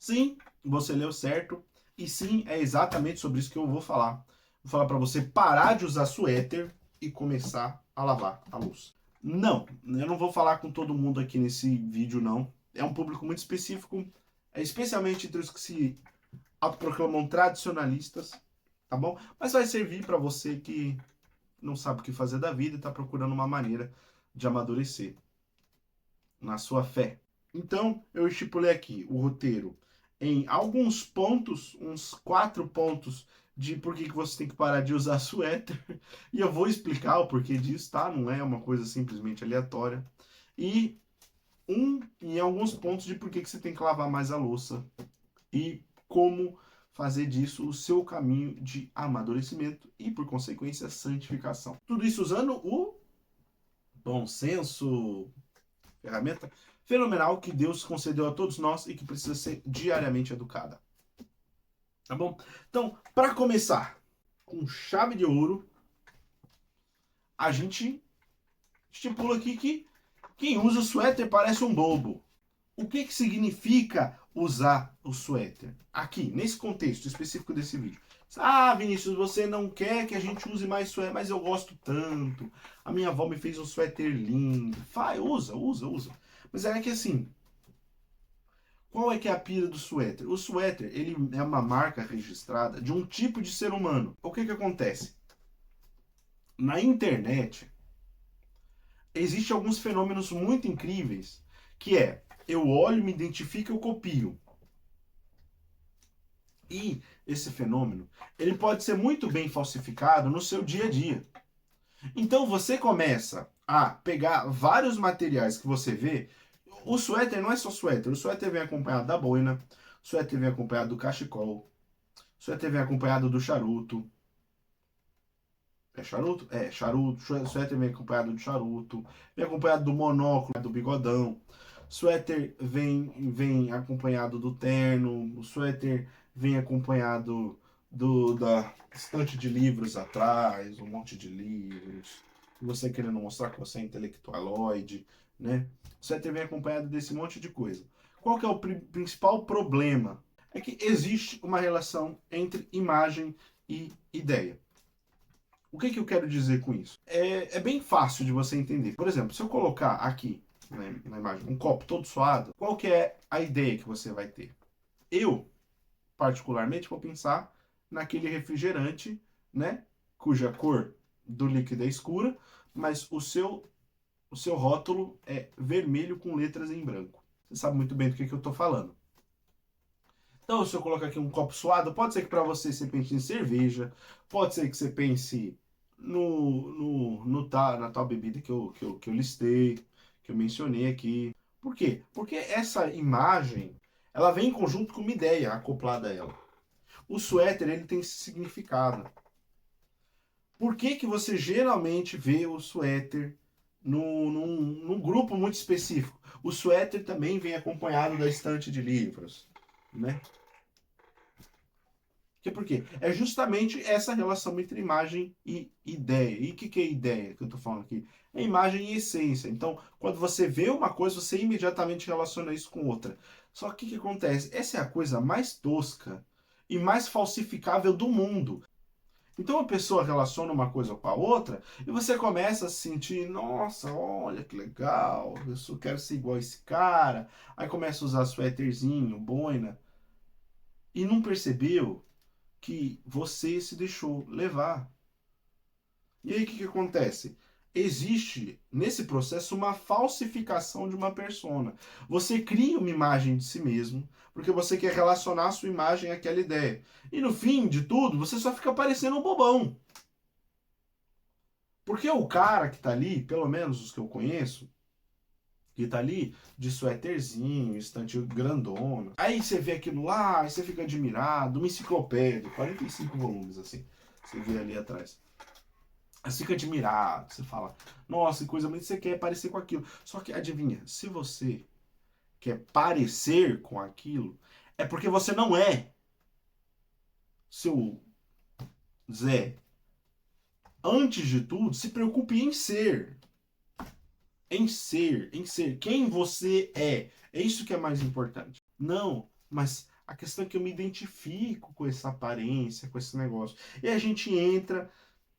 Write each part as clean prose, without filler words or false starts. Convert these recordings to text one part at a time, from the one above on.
Sim, você leu certo. E sim, é exatamente sobre isso que eu vou falar. Vou falar para você parar de usar suéter e começar a lavar a louça. Não, eu não vou falar com todo mundo aqui nesse vídeo, não. É um público muito específico, especialmente entre os que se autoproclamam tradicionalistas, tá bom? Mas vai servir para você que não sabe o que fazer da vida e está procurando uma maneira de amadurecer na sua fé. Então, eu estipulei aqui o roteiro em alguns pontos, uns 4 pontos de por que você tem que parar de usar suéter. E eu vou explicar o porquê disso, tá? Não é uma coisa simplesmente aleatória. E em alguns pontos de por que você tem que lavar mais a louça. E como fazer disso o seu caminho de amadurecimento e, por consequência, santificação. Tudo isso usando o bom senso, ferramenta fenomenal que Deus concedeu a todos nós e que precisa ser diariamente educada. Tá bom? Então, para começar, com chave de ouro, a gente estipula aqui que quem usa o suéter parece um bobo. O que significa usar o suéter? Aqui, nesse contexto específico desse vídeo. Ah, Vinícius, você não quer que a gente use mais suéter, mas eu gosto tanto. A minha avó me fez um suéter lindo. Vai, usa. Mas é que assim, qual é que é a pira do suéter? O suéter, ele é uma marca registrada de um tipo de ser humano. O que acontece? Na internet, existem alguns fenômenos muito incríveis, que é, eu olho, me identifico, eu copio. E esse fenômeno, ele pode ser muito bem falsificado no seu dia a dia. Então você começa a pegar vários materiais que você vê. O suéter não é só suéter. O suéter vem acompanhado da boina, o suéter vem acompanhado do cachecol, o suéter vem acompanhado do charuto. É charuto? É, charuto. Suéter vem acompanhado do charuto, vem acompanhado do monóculo, do bigodão. Suéter vem acompanhado do terno, o suéter vem acompanhado da estante de livros atrás, um monte de livros. Você querendo mostrar que você é intelectualoide, né? O suéter vem acompanhado desse monte de coisa. Qual que é o principal problema? É que existe uma relação entre imagem e ideia. O que eu quero dizer com isso? É bem fácil de você entender. Por exemplo, se eu colocar aqui, né, na imagem, um copo todo suado, qual que é a ideia que você vai ter? Eu, particularmente, vou pensar naquele refrigerante, né, cuja cor do líquido é escura, mas o seu rótulo é vermelho com letras em branco. Você sabe muito bem do que eu estou falando. Então, se eu colocar aqui um copo suado, pode ser que para você pense em cerveja, pode ser que você pense na tal bebida que eu listei, que eu mencionei aqui. Por quê? Porque essa imagem, ela vem em conjunto com uma ideia acoplada a ela. O suéter, ele tem esse significado. Por que você geralmente vê o suéter num grupo muito específico? O suéter também vem acompanhado da estante de livros, né? Por quê? É justamente essa relação entre imagem e ideia. E o que é ideia que eu estou falando aqui? É imagem e essência. Então, quando você vê uma coisa, você imediatamente relaciona isso com outra. Só que o que acontece? Essa é a coisa mais tosca e mais falsificável do mundo. Então a pessoa relaciona uma coisa com a outra e você começa a se sentir, nossa, olha que legal, eu só quero ser igual a esse cara. Aí começa a usar suéterzinho, boina. E não percebeu que você se deixou levar. E aí o que acontece? Existe nesse processo uma falsificação de uma persona. Você cria uma imagem de si mesmo, porque você quer relacionar a sua imagem àquela ideia. E no fim de tudo, você só fica parecendo um bobão. Porque o cara que tá ali, pelo menos os que eu conheço, que tá ali de suéterzinho, estante grandona. Aí você vê aquilo lá, aí você fica admirado, uma enciclopédia, 45 volumes assim. Você vê ali atrás. Aí você fica admirado, você fala, nossa, que coisa bonita, você quer parecer com aquilo. Só que adivinha, se você quer parecer com aquilo, é porque você não é. Seu Zé, antes de tudo, se preocupe em ser. Em ser quem você é. É isso que é mais importante. Não, mas A questão é que eu me identifico com essa aparência, com esse negócio. E a gente entra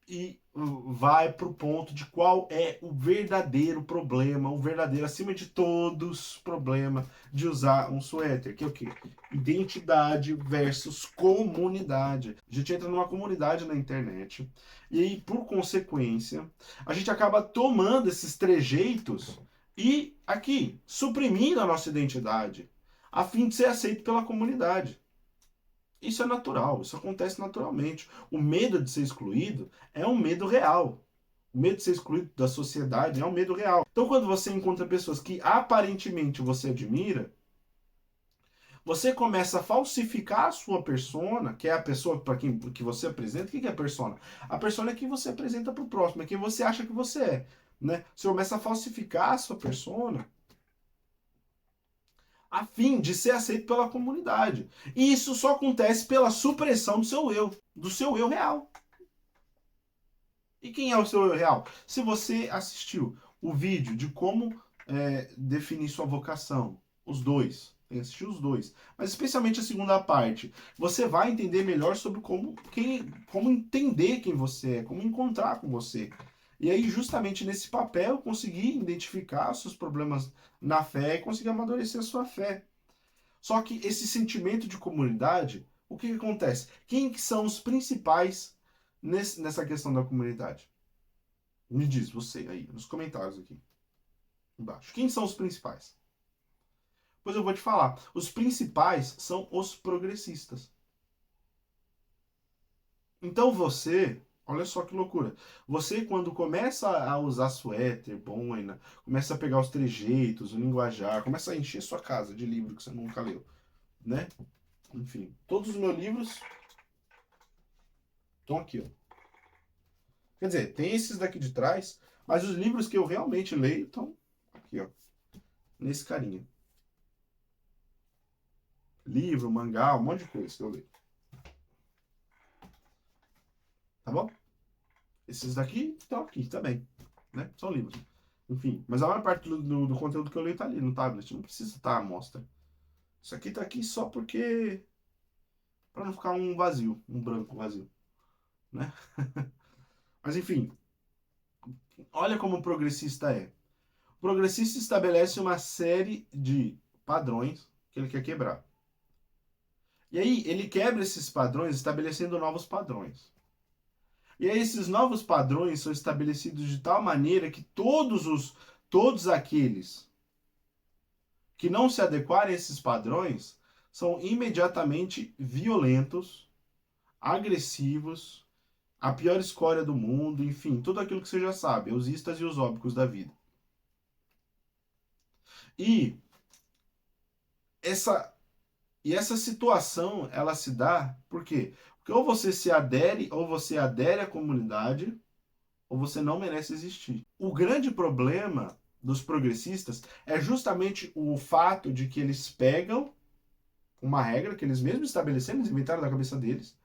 e vai pro ponto de qual é o verdadeiro problema, o verdadeiro, acima de todos, problema de usar um suéter, que é o quê? Identidade versus comunidade. A gente entra numa comunidade na internet e aí, por consequência, a gente acaba tomando esses trejeitos e, aqui, suprimindo a nossa identidade, a fim de ser aceito pela comunidade. Isso é natural, isso acontece naturalmente. O medo de ser excluído é um medo real. O medo de ser excluído da sociedade é um medo real. Então, quando você encontra pessoas que aparentemente você admira, você começa a falsificar a sua persona, que é a pessoa para quem que você apresenta. O que é a persona? A persona é quem você apresenta para o próximo, é quem você acha que você é. Né? Você começa a falsificar a sua persona a fim de ser aceito pela comunidade. E isso só acontece pela supressão do seu eu real. E quem é o seu eu real? Se você assistiu o vídeo de como definir sua vocação, os dois, tem que assistir os dois, mas especialmente a segunda parte, você vai entender melhor sobre como entender quem você é, como encontrar com você. E aí, justamente nesse papel, conseguir identificar os seus problemas na fé e conseguir amadurecer a sua fé. Só que esse sentimento de comunidade, o que acontece? Quem que são os principais nessa questão da comunidade? Me diz você aí, nos comentários aqui embaixo. Quem são os principais? Pois eu vou te falar. Os principais são os progressistas. Então você, olha só que loucura. Você, quando começa a usar suéter, boina, começa a pegar os trejeitos, o linguajar, começa a encher sua casa de livro que você nunca leu, né? Enfim, todos os meus livros estão aqui, ó. Quer dizer, tem esses daqui de trás, mas os livros que eu realmente leio estão aqui, ó. Nesse carinha. Livro, mangá, um monte de coisa que eu leio. Tá bom? Esses daqui estão aqui também, né? São livros. Enfim, mas a maior parte do conteúdo que eu leio tá ali no tablet. Não precisa estar à mostra. Isso aqui tá aqui só porque... Pra não ficar um vazio, um branco vazio, né? Mas enfim, olha como o progressista é. O progressista estabelece uma série de padrões que ele quer quebrar. E aí ele quebra esses padrões estabelecendo novos padrões. E aí esses novos padrões são estabelecidos de tal maneira que todos aqueles que não se adequarem a esses padrões são imediatamente violentos, agressivos, a pior escória do mundo, enfim, tudo aquilo que você já sabe, os istas e os óbicos da vida. E essa essa situação, ela se dá por quê? Porque ou você adere à comunidade, ou você não merece existir. O grande problema dos progressistas é justamente o fato de que eles pegam uma regra que eles mesmos estabeleceram, eles inventaram da cabeça deles,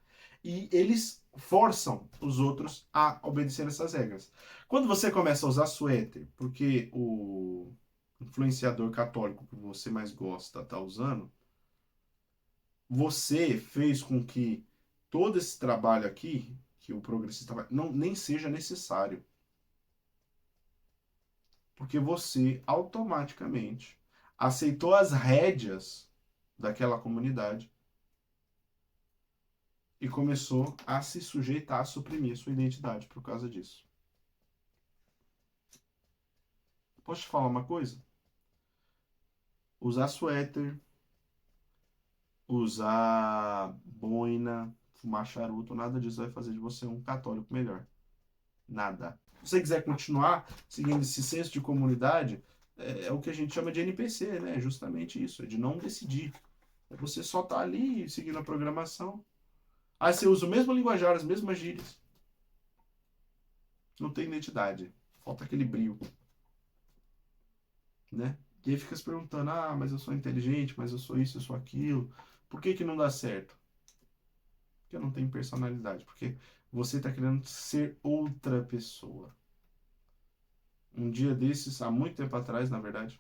e eles forçam os outros a obedecer essas regras. Quando você começa a usar suéter, porque o influenciador católico que você mais gosta está usando, você fez com que todo esse trabalho aqui, que o progressista não, nem seja necessário. Porque você automaticamente aceitou as rédeas daquela comunidade e começou a se sujeitar a suprimir sua identidade por causa disso. Posso te falar uma coisa? Usar suéter, usar boina, fumar charuto, nada disso vai fazer de você um católico melhor. Nada. Se você quiser continuar seguindo esse senso de comunidade, é o que a gente chama de NPC, né? É justamente isso, é de não decidir. É você só tá ali seguindo a programação. Aí você usa o mesmo linguajar, as mesmas gírias. Não tem identidade. Falta aquele brilho, né? E aí fica se perguntando, ah, mas eu sou inteligente, mas eu sou isso, eu sou aquilo. Por que que não dá certo? Porque eu não tenho personalidade. Porque você tá querendo ser outra pessoa. Um dia desses, há muito tempo atrás, na verdade,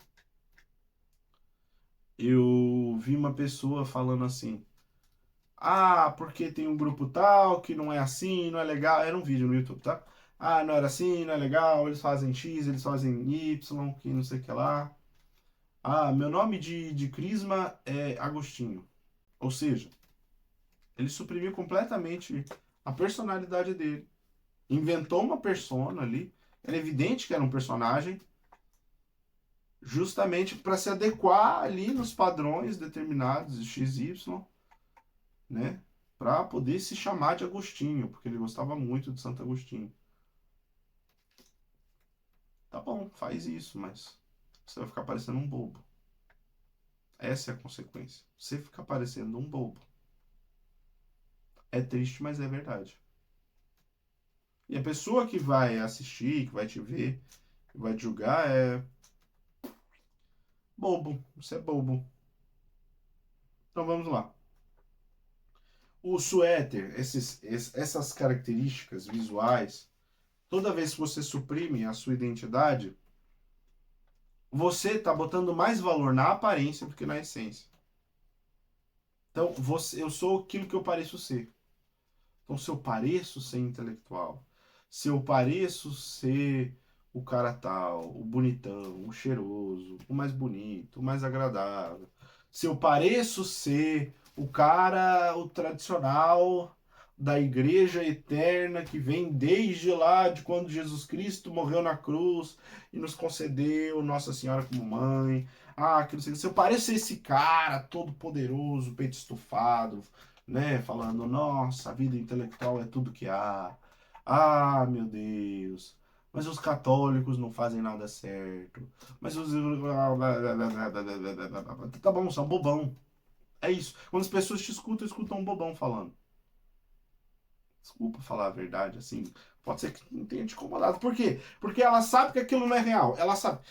eu vi uma pessoa falando assim: ah, porque tem um grupo tal que não é assim, não é legal. Era um vídeo no YouTube, tá? Ah, não era assim, não é legal, eles fazem X, eles fazem Y, que não sei o que lá. Ah, meu nome de Crisma é Agostinho. Ou seja, ele suprimiu completamente a personalidade dele. Inventou uma persona ali. Era evidente que era um personagem, justamente para se adequar ali nos padrões determinados de XY, né? Para poder se chamar de Agostinho, porque ele gostava muito de Santo Agostinho. Tá bom, faz isso, mas você vai ficar parecendo um bobo. Essa é a consequência. Você fica parecendo um bobo. É triste, mas é verdade. E a pessoa que vai assistir, que vai te ver, que vai te julgar é bobo. Você é bobo. Então vamos lá. O suéter, essas características visuais, toda vez que você suprime a sua identidade, você está botando mais valor na aparência do que na essência. Então, eu sou aquilo que eu pareço ser. Então, se eu pareço ser intelectual, se eu pareço ser o cara tal, o bonitão, o cheiroso, o mais bonito, o mais agradável, se eu pareço ser o cara, o tradicional da igreja eterna que vem desde lá de quando Jesus Cristo morreu na cruz e nos concedeu Nossa Senhora como mãe. Ah, que não sei, se eu pareço esse cara todo poderoso, peito estufado, né? Falando, nossa, a vida intelectual é tudo que há. Ah, meu Deus. Mas os católicos não fazem nada certo. Mas os. Tá bom, são bobão. É isso. Quando as pessoas te escutam, escutam um bobão falando. Desculpa falar a verdade, assim. Pode ser que não tenha te incomodado. Por quê? Porque ela sabe que aquilo não é real. Ela sabe.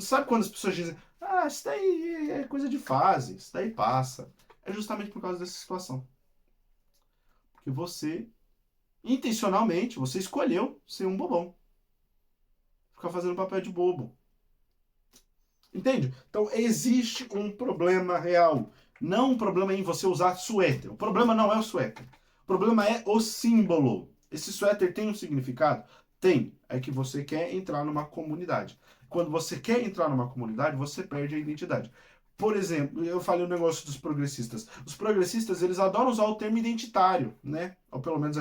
Sabe quando as pessoas dizem, ah, isso daí é coisa de fase, isso daí passa. É justamente por causa dessa situação. Porque você, intencionalmente, você escolheu ser um bobão. Ficar fazendo papel de bobo. Entende? Então existe um problema real. Não um problema em você usar suéter. O problema não é o suéter. O problema é o símbolo. Esse suéter tem um significado? Tem. É que você quer entrar numa comunidade. Quando você quer entrar numa comunidade, você perde a identidade. Por exemplo, eu falei o negócio dos progressistas. Os progressistas, eles adoram usar o termo identitário, né? Ou pelo menos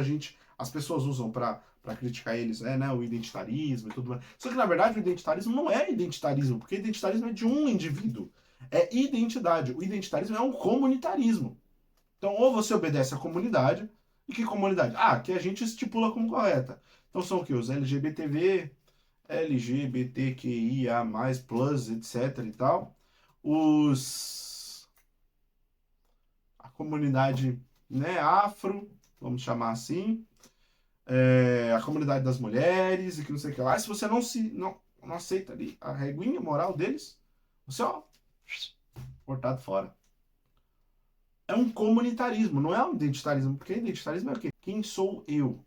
as pessoas usam para criticar eles, né, o identitarismo e tudo mais. Só que na verdade o identitarismo não é identitarismo, porque identitarismo é de um indivíduo. É identidade. O identitarismo é um comunitarismo. Então, ou você obedece à comunidade, e que comunidade? Ah, que a gente estipula como correta. Então são o que? Os LGBTV, LGBTQIA+, plus, etc e tal. A comunidade, né, afro, vamos chamar assim, a comunidade das mulheres e que não sei o que lá. E se você não aceita ali a reguinha moral deles, você, ó, cortado fora. É um comunitarismo, não é um identitarismo, porque identitarismo é o quê? Quem sou eu?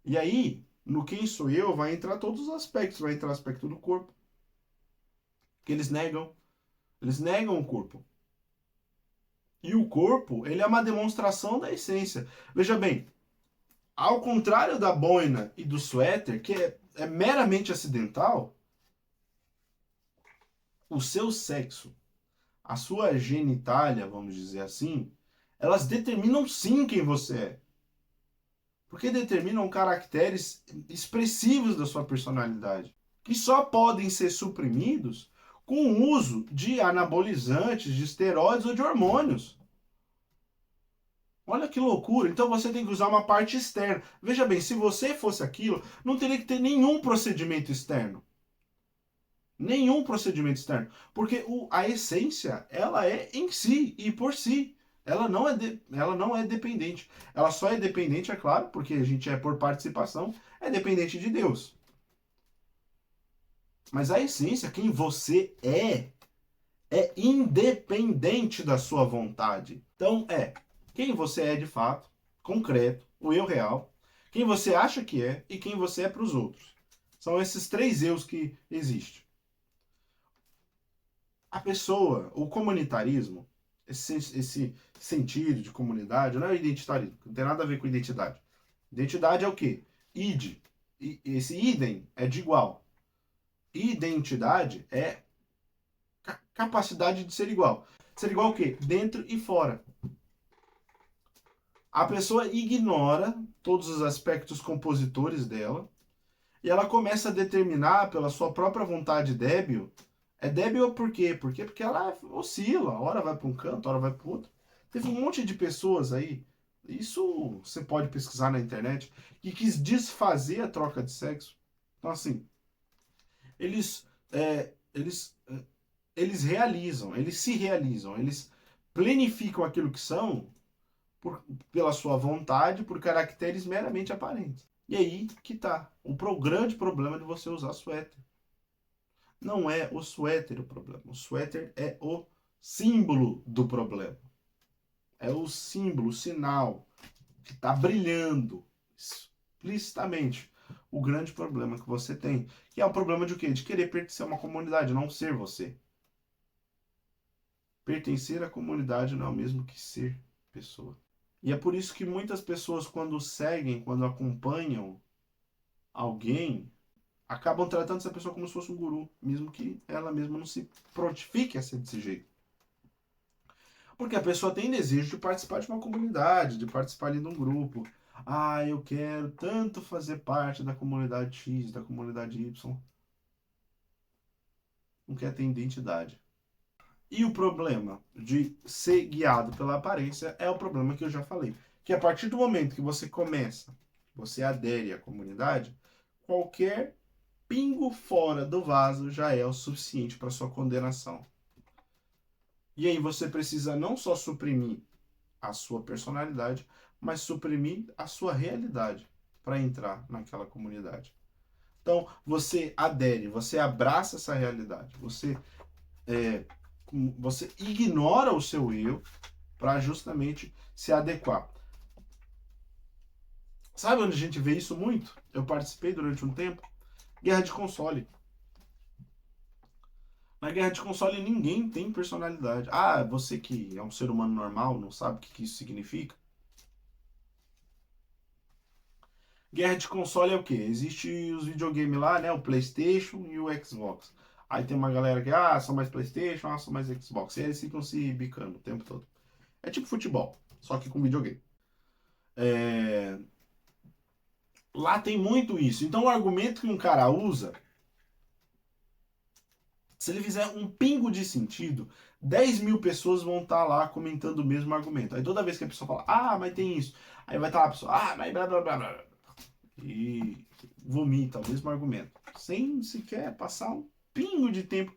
E aí, no quem sou eu, vai entrar todos os aspectos, vai entrar o aspecto do corpo, que eles negam o corpo. E o corpo, ele é uma demonstração da essência. Veja bem, ao contrário da boina e do suéter, que é meramente acidental, o seu sexo, a sua genitália, vamos dizer assim, elas determinam sim quem você é. Porque determinam caracteres expressivos da sua personalidade, que só podem ser suprimidos com o uso de anabolizantes, de esteroides ou de hormônios. Olha que loucura. Então você tem que usar uma parte externa. Veja bem, se você fosse aquilo, não teria que ter nenhum procedimento externo. Nenhum procedimento externo. Porque a essência, ela é em si e por si. Ela não é dependente. Ela só é dependente, é claro, porque a gente é por participação, é dependente de Deus. Mas a essência, quem você é independente da sua vontade. Então quem você é de fato, concreto, o eu real, quem você acha que é e quem você é para os outros. São esses três eus que existem. A pessoa, o comunitarismo, esse sentido de comunidade, não é o identitarismo, não tem nada a ver com identidade. Identidade é o quê? Id. Esse idem é de igual. Identidade é capacidade de ser igual. Ser igual o quê? Dentro e fora. A pessoa ignora todos os aspectos compositores dela e ela começa a determinar pela sua própria vontade débil. É débil por quê? Porque ela oscila, hora vai para um canto, hora vai para o outro. Teve um monte de pessoas aí, isso você pode pesquisar na internet, que quis desfazer a troca de sexo. Então, assim, eles, é, eles, é, eles se realizam, eles planificam aquilo que são pela sua vontade, por caracteres meramente aparentes. E aí que tá grande problema de você usar suéter. Não é o suéter o problema. O suéter é o símbolo do problema. É o símbolo, o sinal que está brilhando explicitamente o grande problema que você tem. Que é o problema de o quê? De querer pertencer a uma comunidade, não ser você. Pertencer à comunidade não é o mesmo que ser pessoa. E é por isso que muitas pessoas, quando seguem, quando acompanham alguém, acabam tratando essa pessoa como se fosse um guru, mesmo que ela mesma não se prontifique a ser desse jeito. Porque a pessoa tem desejo de participar de uma comunidade, de participar ali de um grupo. Ah, eu quero tanto fazer parte da comunidade X, da comunidade Y. Não quer ter identidade. E o problema de ser guiado pela aparência é o problema que eu já falei. Que a partir do momento que você começa, você adere à comunidade, qualquer pingo fora do vaso já é o suficiente para sua condenação. E aí você precisa não só suprimir a sua personalidade, mas suprimir a sua realidade para entrar naquela comunidade. Então você adere, você abraça essa realidade, você ignora o seu eu para justamente se adequar. Sabe onde a gente vê isso muito? Eu participei durante um tempo. Guerra de console. Na guerra de console ninguém tem personalidade. Ah, você que é um ser humano normal, não sabe o que isso significa? Guerra de console é o quê? Existe os videogames lá, né? O PlayStation e o Xbox. Aí tem uma galera que, são mais PlayStation, são mais Xbox. E aí eles ficam se bicando o tempo todo. É tipo futebol, só que com videogame. Lá tem muito isso. Então o argumento que um cara usa, se ele fizer um pingo de sentido, 10 mil pessoas vão estar lá comentando o mesmo argumento. Aí toda vez que a pessoa fala, mas tem isso. Aí vai estar lá a pessoa, mas blá blá blá blá. E vomita o mesmo argumento. Sem sequer passar um pingo de tempo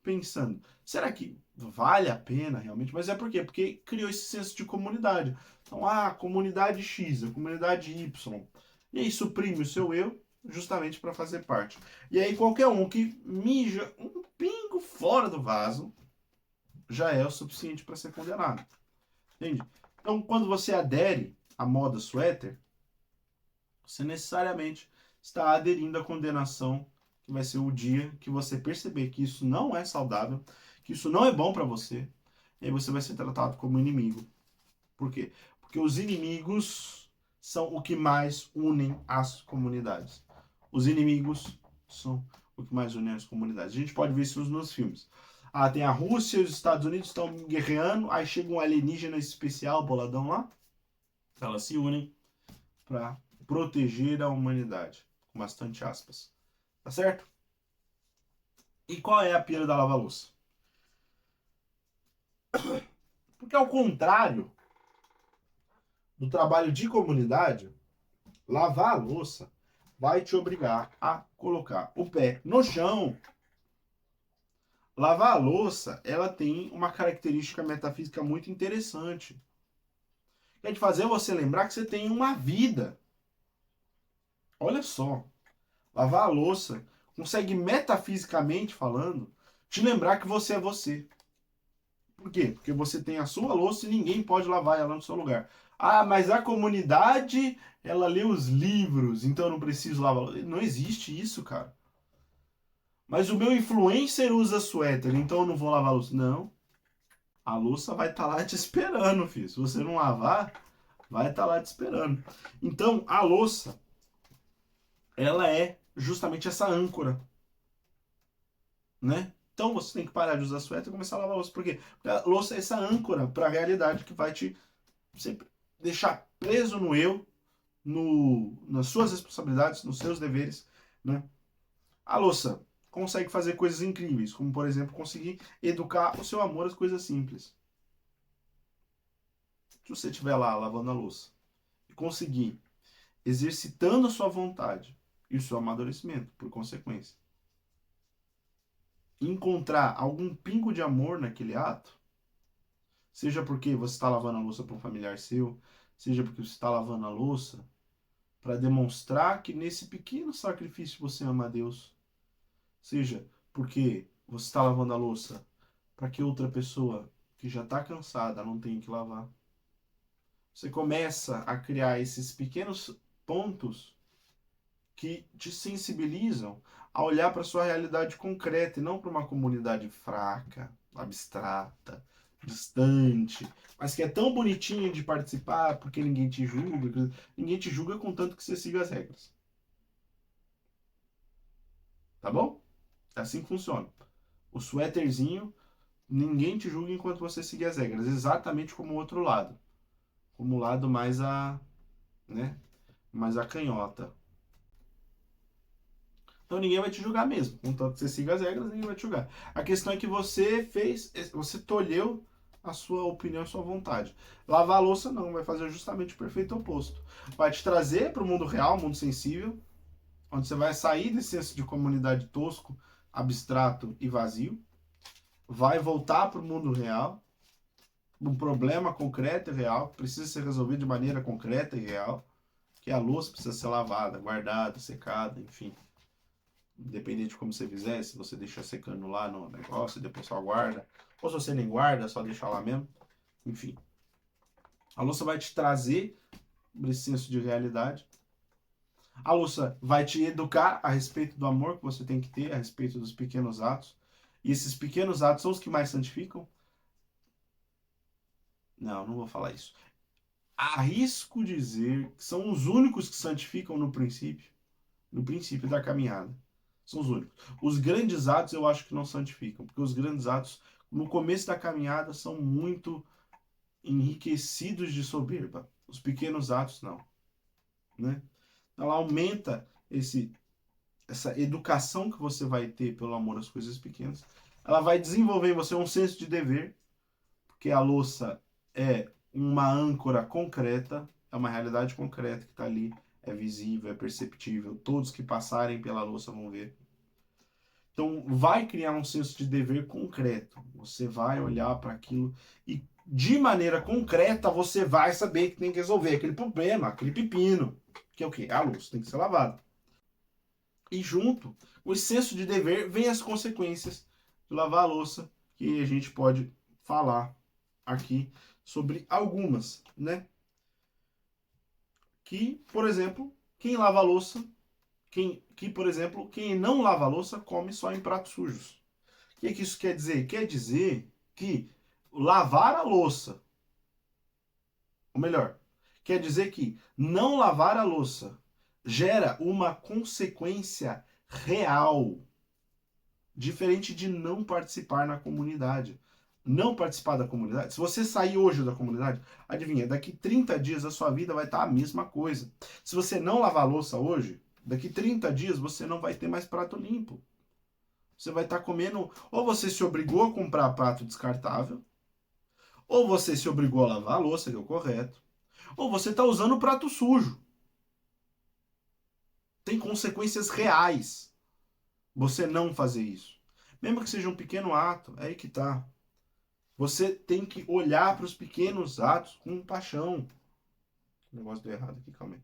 pensando. Será que vale a pena realmente? Mas é por quê? Porque criou esse senso de comunidade. Então, comunidade X, a comunidade Y. E aí suprime o seu eu justamente para fazer parte. E aí qualquer um que mija um pingo fora do vaso já é o suficiente para ser condenado. Entende? Então, quando você adere à moda suéter, você necessariamente está aderindo à condenação, que vai ser o dia que você perceber que isso não é saudável, que isso não é bom para você, e aí você vai ser tratado como inimigo. Por quê? Porque os inimigos são o que mais unem as comunidades. Os inimigos são o que mais unem as comunidades. A gente pode ver isso nos filmes. Tem a Rússia e os Estados Unidos estão guerreando, aí chega um alienígena especial, boladão lá, elas se unem para proteger a humanidade, com bastante aspas. Tá certo? E qual é a pira da lava-louça? Porque ao contrário do trabalho de comunidade, lavar a louça vai te obrigar a colocar o pé no chão. Lavar a louça, ela tem uma característica metafísica muito interessante. É de fazer você lembrar que você tem uma vida. Olha só. Lavar a louça consegue, metafisicamente falando, te lembrar que você é você. Por quê? Porque você tem a sua louça e ninguém pode lavar ela no seu lugar. Mas a comunidade, ela lê os livros, então eu não preciso lavar. Não existe isso, cara. Mas o meu influencer usa suéter, então eu não vou lavar a louça. Não. A louça vai estar lá te esperando, filho. Se você não lavar, vai estar lá te esperando. Então, a louça, ela é justamente essa âncora, né? Então você tem que parar de usar suéter e começar a lavar a louça. Por quê? Porque a louça é essa âncora para a realidade que vai te sempre deixar preso no eu, nas suas responsabilidades, nos seus deveres, né? A louça consegue fazer coisas incríveis, como por exemplo, conseguir educar o seu amor às coisas simples. Se você estiver lá lavando a louça e conseguir exercitando a sua vontade e o seu amadurecimento, por consequência, encontrar algum pingo de amor naquele ato, seja porque você está lavando a louça para um familiar seu, seja porque você está lavando a louça para demonstrar que nesse pequeno sacrifício você ama a Deus, seja porque você está lavando a louça para que outra pessoa que já está cansada não tenha que lavar. Você começa a criar esses pequenos pontos que te sensibilizam a olhar para a sua realidade concreta e não para uma comunidade fraca, abstrata, distante, mas que é tão bonitinha de participar porque ninguém te julga. Ninguém te julga contanto que você siga as regras. Tá bom? É assim que funciona. O suéterzinho, ninguém te julga enquanto você seguir as regras. Exatamente como o outro lado. Como o lado mais né? Mais a canhota. Então ninguém vai te julgar mesmo. Contanto que você siga as regras, ninguém vai te julgar. A questão é que você tolheu a sua opinião, a sua vontade. Lavar a louça não, vai fazer justamente o perfeito oposto. Vai te trazer para o mundo real, mundo sensível, onde você vai sair desse senso de comunidade tosco, abstrato e vazio. Vai voltar para o mundo real, um problema concreto e real, que precisa ser resolvido de maneira concreta e real, que a louça precisa ser lavada, guardada, secada, enfim. Independente de como você fizer, se você deixar secando lá no negócio e depois só guarda, ou se você nem guarda, só deixa lá mesmo. Enfim, a louça vai te trazer esse senso de realidade. A louça vai te educar a respeito do amor que você tem que ter, a respeito dos pequenos atos. E esses pequenos atos são os que mais santificam? Não, não vou falar isso. Arrisco dizer que são os únicos que santificam no princípio da caminhada. São os únicos. Os grandes atos eu acho que não santificam, porque os grandes atos no começo da caminhada são muito enriquecidos de soberba. Os pequenos atos não, né? Então ela aumenta essa educação que você vai ter pelo amor às coisas pequenas. Ela vai desenvolver em você um senso de dever, porque a louça é uma âncora concreta, é uma realidade concreta que está ali, é visível, é perceptível. Todos que passarem pela louça vão ver. Então, vai criar um senso de dever concreto. Você vai olhar para aquilo e, de maneira concreta, você vai saber que tem que resolver aquele problema, aquele pepino, que é o quê? A luz tem que ser lavada. E junto com esse senso de dever, vem as consequências de lavar a louça, que a gente pode falar aqui sobre algumas, né? Que, por exemplo, quem lava a louça, por exemplo, quem não lava a louça come só em pratos sujos. O que isso quer dizer? Quer dizer que lavar a louça, ou melhor, quer dizer que não lavar a louça gera uma consequência real, diferente de não participar na comunidade. Não participar da comunidade, se você sair hoje da comunidade, adivinha, daqui 30 dias a sua vida vai estar a mesma coisa. Se você não lavar a louça hoje, daqui 30 dias você não vai ter mais prato limpo. Você vai estar comendo, ou você se obrigou a comprar prato descartável, ou você se obrigou a lavar a louça, que é o correto, ou você está usando o prato sujo. Tem consequências reais você não fazer isso. Mesmo que seja um pequeno ato, é aí que tá. Você tem que olhar para os pequenos atos com paixão. O negócio deu errado aqui, calma aí.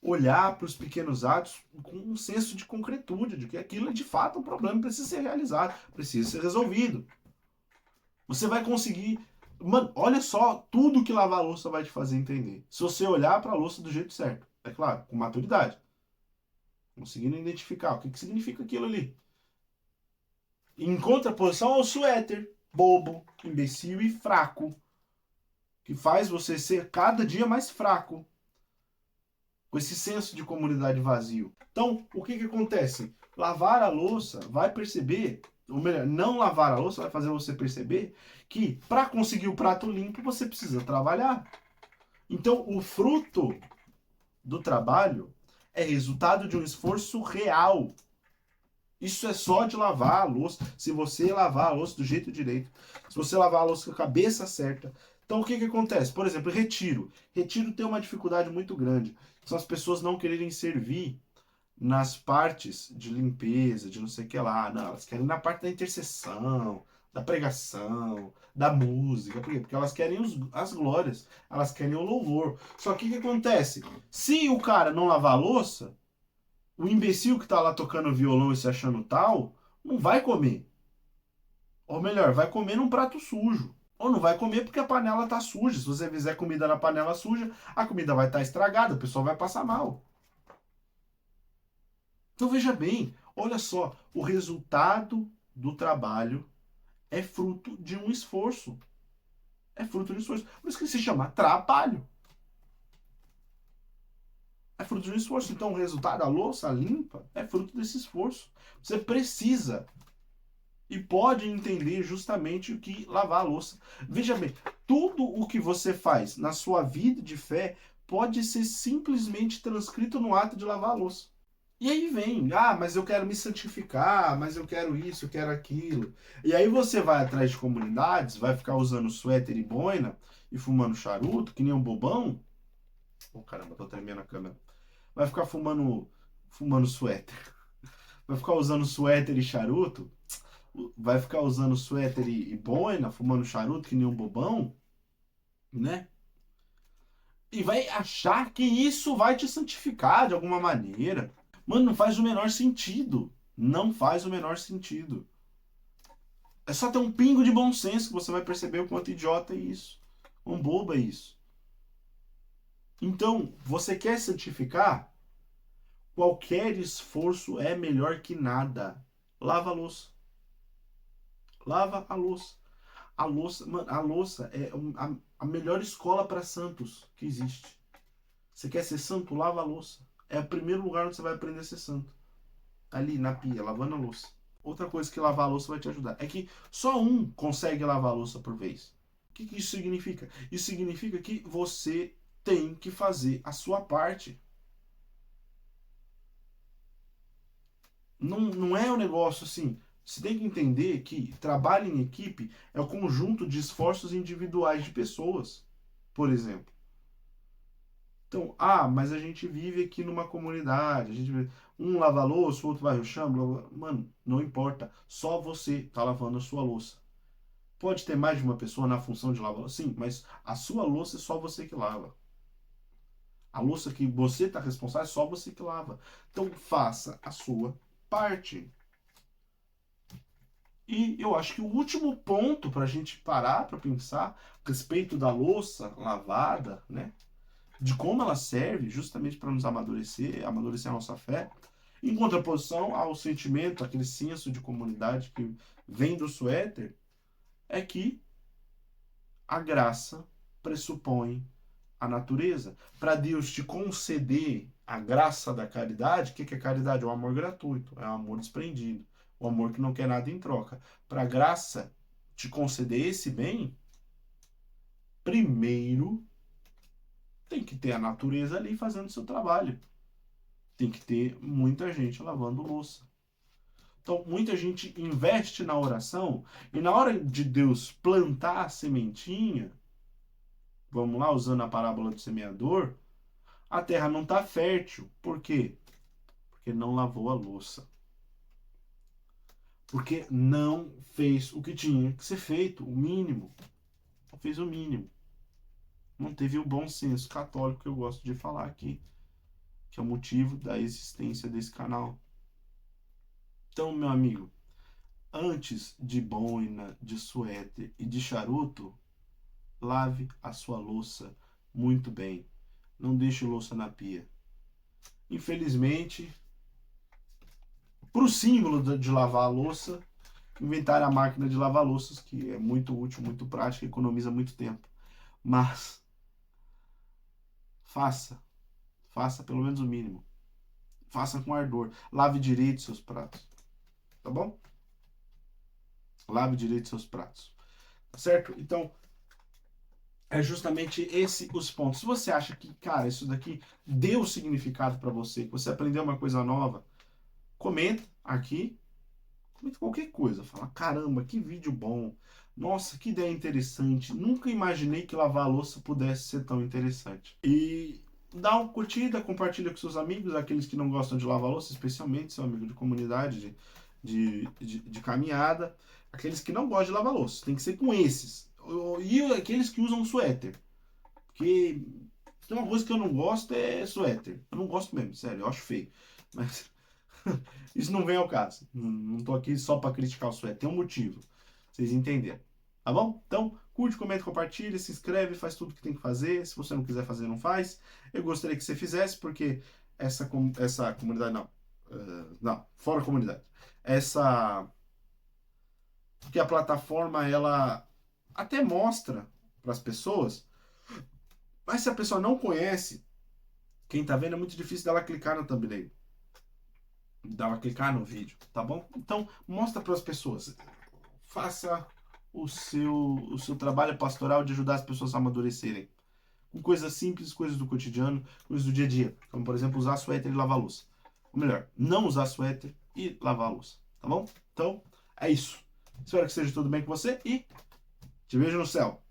Olhar para os pequenos atos com um senso de concretude, de que aquilo é de fato um problema, precisa ser realizado, precisa ser resolvido. Você vai conseguir. Mano, olha só tudo que lavar a louça vai te fazer entender. Se você olhar para a louça do jeito certo, é claro, com maturidade. Conseguindo identificar o que significa aquilo ali. Em contraposição ao suéter, bobo, imbecil e fraco, que faz você ser cada dia mais fraco, com esse senso de comunidade vazio. Então, o que acontece? Lavar a louça vai perceber, ou melhor, não lavar a louça vai fazer você perceber que para conseguir o prato limpo você precisa trabalhar. Então, o fruto do trabalho é resultado de um esforço real. Isso é só de lavar a louça. Se você lavar a louça do jeito direito, se você lavar a louça com a cabeça certa. Então o que acontece? Por exemplo, retiro. Retiro tem uma dificuldade muito grande. São as pessoas não quererem servir nas partes de limpeza, de não sei o que lá. Não, elas querem na parte da intercessão, da pregação, da música. Por quê? Porque elas querem as glórias, elas querem o louvor. Só que o que acontece? Se o cara não lavar a louça, o imbecil que tá lá tocando violão e se achando tal, não vai comer. Ou melhor, vai comer num prato sujo. Ou não vai comer porque a panela tá suja. Se você fizer comida na panela suja, a comida vai estar estragada, o pessoal vai passar mal. Então veja bem, olha só, o resultado do trabalho é fruto de um esforço. É fruto de um esforço. Por isso que se chama trabalho. É fruto de um esforço. Então o resultado, a louça limpa, é fruto desse esforço. Você precisa e pode entender justamente o que lavar a louça. Veja bem, tudo o que você faz na sua vida de fé pode ser simplesmente transcrito no ato de lavar a louça. E aí vem, mas eu quero me santificar, mas eu quero isso, eu quero aquilo. E aí você vai atrás de comunidades, vai ficar usando suéter e boina e fumando charuto, que nem um bobão. Oh, caramba, tô tremendo a câmera. Vai ficar fumando suéter. Vai ficar usando suéter e charuto, vai ficar usando suéter e boina, fumando charuto que nem um bobão, né? E vai achar que isso vai te santificar de alguma maneira. Mano, não faz o menor sentido. Não faz o menor sentido. É só ter um pingo de bom senso que você vai perceber o quanto idiota é isso. Um bobo é isso. Então, você quer santificar? Qualquer esforço é melhor que nada. Lava a louça. Lava a louça. A louça, mano, a louça é a melhor escola para santos que existe. Você quer ser santo? Lava a louça. É o primeiro lugar onde você vai aprender a ser santo. Ali, na pia, lavando a louça. Outra coisa que lavar a louça vai te ajudar é que só um consegue lavar a louça por vez. O que isso significa? Isso significa que você tem que fazer a sua parte. Não é um negócio assim. Você tem que entender que trabalho em equipe é o conjunto de esforços individuais de pessoas, por exemplo. Então, mas a gente vive aqui numa comunidade, um lava a louça, o outro vai o chão, blá, blá. Mano, não importa. Só você tá lavando a sua louça. Pode ter mais de uma pessoa na função de lavar, sim, mas a sua louça é só você que lava. A louça que você tá responsável é só você que lava. Então, faça a sua parte. E eu acho que o último ponto para a gente parar para pensar a respeito da louça lavada, né? De como ela serve justamente para nos amadurecer, amadurecer a nossa fé, em contraposição ao sentimento, aquele senso de comunidade que vem do suéter, é que a graça pressupõe a natureza. Para Deus te conceder a graça da caridade, o que é caridade? É o amor gratuito, é o amor desprendido, o amor que não quer nada em troca. Para a graça te conceder esse bem, primeiro tem que ter a natureza ali fazendo o seu trabalho. Tem que ter muita gente lavando louça. Então, muita gente investe na oração e na hora de Deus plantar a sementinha, vamos lá, usando a parábola do semeador, a terra não está fértil. Por quê? Porque não lavou a louça. Porque não fez o que tinha que ser feito, o mínimo. Não fez o mínimo. Não teve o bom senso católico que eu gosto de falar aqui, que é o motivo da existência desse canal. Então, meu amigo, antes de boina, de suéter e de charuto, lave a sua louça muito bem. Não deixe louça na pia. Infelizmente, Pro símbolo de lavar a louça, inventaram a máquina de lavar louças, que é muito útil, muito prática, economiza muito tempo. Mas faça, faça pelo menos o mínimo. Faça com ardor. Lave direito seus pratos, tá bom? Lave direito seus pratos, tá certo? Então, é justamente esse os pontos. Se você acha que, cara, isso daqui deu significado para você, que você aprendeu uma coisa nova, comenta aqui, comenta qualquer coisa. Fala, caramba, que vídeo bom. Nossa, que ideia interessante. Nunca imaginei que lavar a louça pudesse ser tão interessante. E dá uma curtida, compartilha com seus amigos, aqueles que não gostam de lavar louça, especialmente seu amigo de comunidade, de caminhada. Aqueles que não gostam de lavar louça, tem que ser com esses. E aqueles que usam suéter. Porque tem uma coisa que eu não gosto é suéter. Eu não gosto mesmo, sério, eu acho feio. Mas isso não vem ao caso. Não tô aqui só para criticar o suéter, tem um motivo. Vocês entenderam. Tá bom? Então, curte, comenta, compartilha, se inscreve, faz tudo que tem que fazer. Se você não quiser fazer, não faz. Eu gostaria que você fizesse, porque essa comunidade não. Não, fora a comunidade. Essa. Porque a plataforma, ela até mostra para as pessoas, mas se a pessoa não conhece, quem tá vendo é muito difícil dela clicar no thumbnail. Dela clicar no vídeo, tá bom? Então, mostra para as pessoas. Faça o seu trabalho pastoral de ajudar as pessoas a amadurecerem. Com coisas simples, coisas do cotidiano, coisas do dia a dia. Como, por exemplo, usar suéter e lavar a louça. Ou melhor, não usar suéter e lavar a louça. Tá bom? Então, é isso. Espero que esteja tudo bem com você e te vejo no céu.